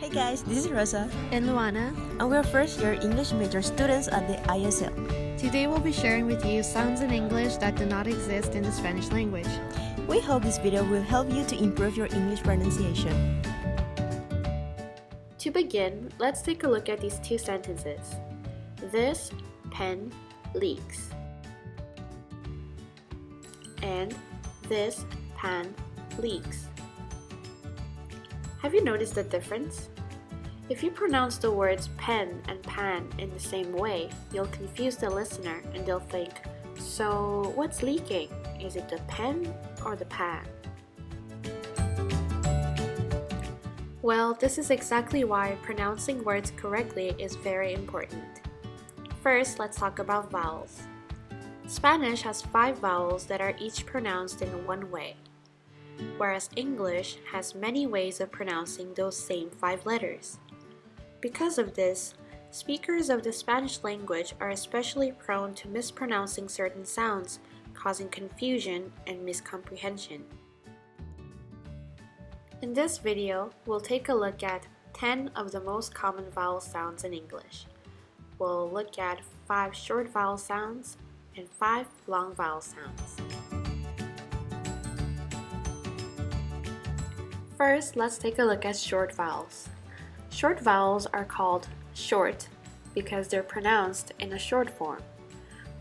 Hey guys, this is Rosa, and Luana. and we're first year English major students at the ISL. Today we'll be sharing with you sounds in English that do not exist in the Spanish language. We hope this video will help you to improve your English pronunciation. To begin, let's take a look at these two sentences. This pen leaks. And this pan leaks. Have you noticed the difference? If you pronounce the words pen and pan in the same way, you'll confuse the listener and they'll think, so what's leaking? Is it the pen or the pan? Well, this is exactly why pronouncing words correctly is very important. First, let's talk about vowels. Spanish has 5 vowels that are each pronounced in one way, whereas English has many ways of pronouncing those same 5 letters. Because of this, speakers of the Spanish language are especially prone to mispronouncing certain sounds, causing confusion and miscomprehension. In this video, we'll take a look at 10 of the most common vowel sounds in English. We'll look at 5 short vowel sounds and 5 long vowel sounds. First, let's take a look at short vowels. Short vowels are called short because they're pronounced in a short form.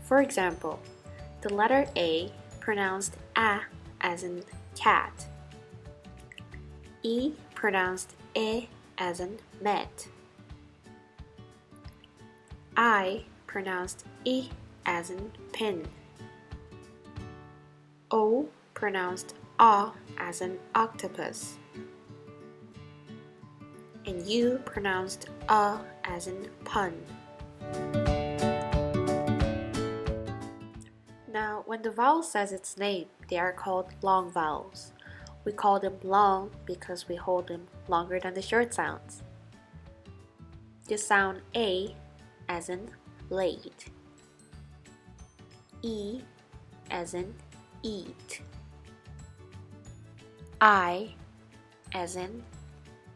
For example, the letter A pronounced A as in cat. E pronounced E as in met. I pronounced I as in pin. O pronounced A as in octopus. And U pronounced A as in pun. Now, when the vowel says its name, they are called long vowels. We call them long because we hold them longer than the short sounds. The sound A as in late. E as in eat. I as in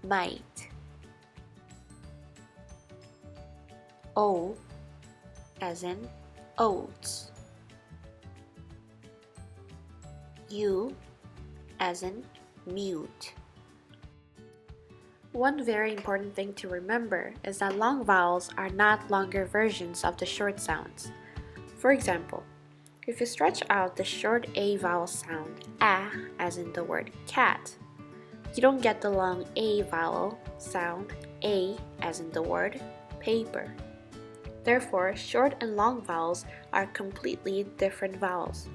might. O as in oats. U as in mute. One very important thing to remember is that long vowels are not longer versions of the short sounds. For example, if you stretch out the short A vowel sound, A, as in the word cat, you don't get the long A vowel sound, A, as in the word paper. Therefore, short and long vowels are completely different vowels.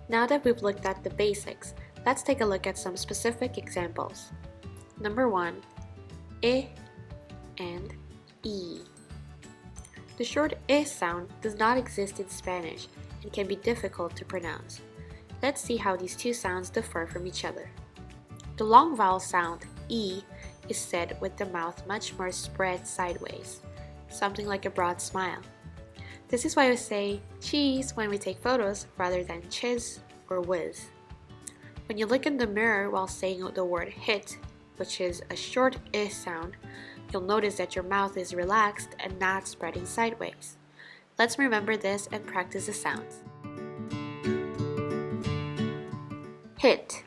Now that we've looked at the basics, let's take a look at some specific examples. Number 1, I and E. The short I sound does not exist in Spanish and can be difficult to pronounce. Let's see how these two sounds differ from each other. The long vowel sound E is said with the mouth much more spread sideways, something like a broad smile. This is why we say cheese when we take photos rather than chiz or whiz. When you look in the mirror while saying the word hit, which is a short I sound, you'll notice that your mouth is relaxed and not spreading sideways. Let's remember this and practice the sounds. Hit,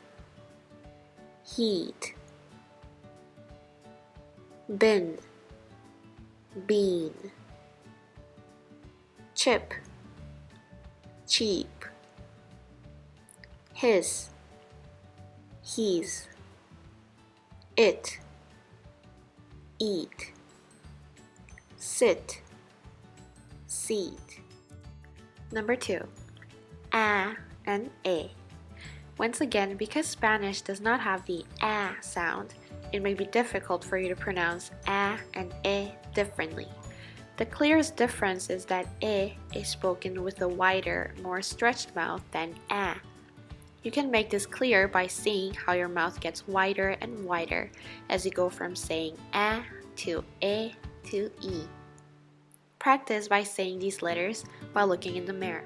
heat, bin, bean, chip, cheap, his, he's, it, eat, sit, seat. Number 2, A and A. Once again, because Spanish does not have the A sound, it may be difficult for you to pronounce A and E differently. The clearest difference is that E is spoken with a wider, more stretched mouth than A. You can make this clear by seeing how your mouth gets wider and wider as you go from saying A to E to E. Practice by saying these letters while looking in the mirror.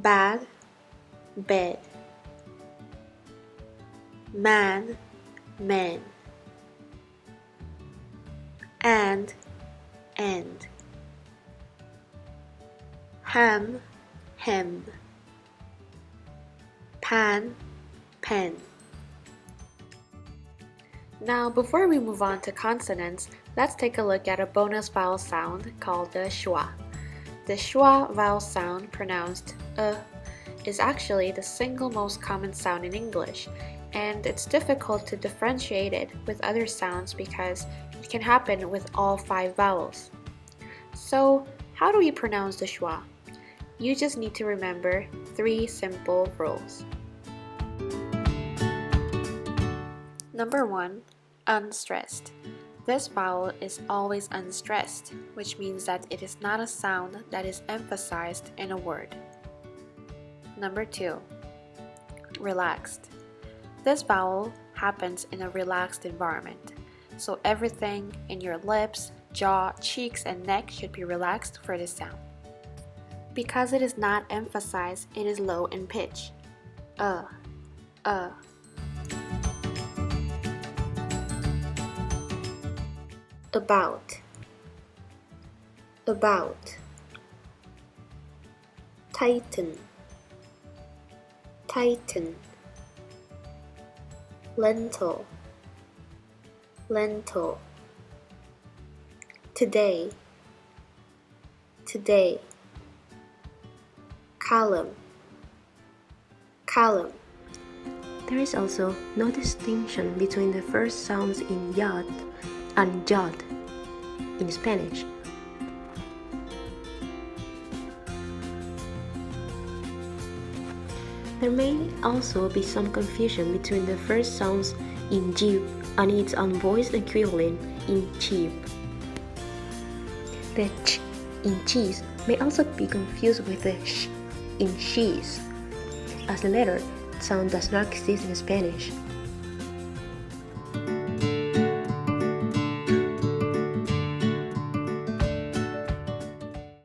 bad, bed. Man, man. And, ham, hem. Pan, pen. Now, before we move on to consonants, let's take a look at a bonus vowel sound called the schwa. The schwa vowel sound, pronounced is actually the single most common sound in English, and it's difficult to differentiate it with other sounds because it can happen with all 5 vowels. So, how do we pronounce the schwa? You just need to remember 3 simple rules. Number 1, unstressed. This vowel is always unstressed, which means that it is not a sound that is emphasized in a word. Number 2, relaxed. This vowel happens in a relaxed environment, so everything in your lips, jaw, cheeks, and neck should be relaxed for this sound. Because it is not emphasized, it is low in pitch. About, tighten, lentil, today, column. There is also no distinction between the first sounds in yad and yad in Spanish. There may also be some confusion between the first sounds in jib and its unvoiced equivalent in cheap. The ch in cheese may also be confused with the sh in cheese, as the latter sound does not exist in Spanish.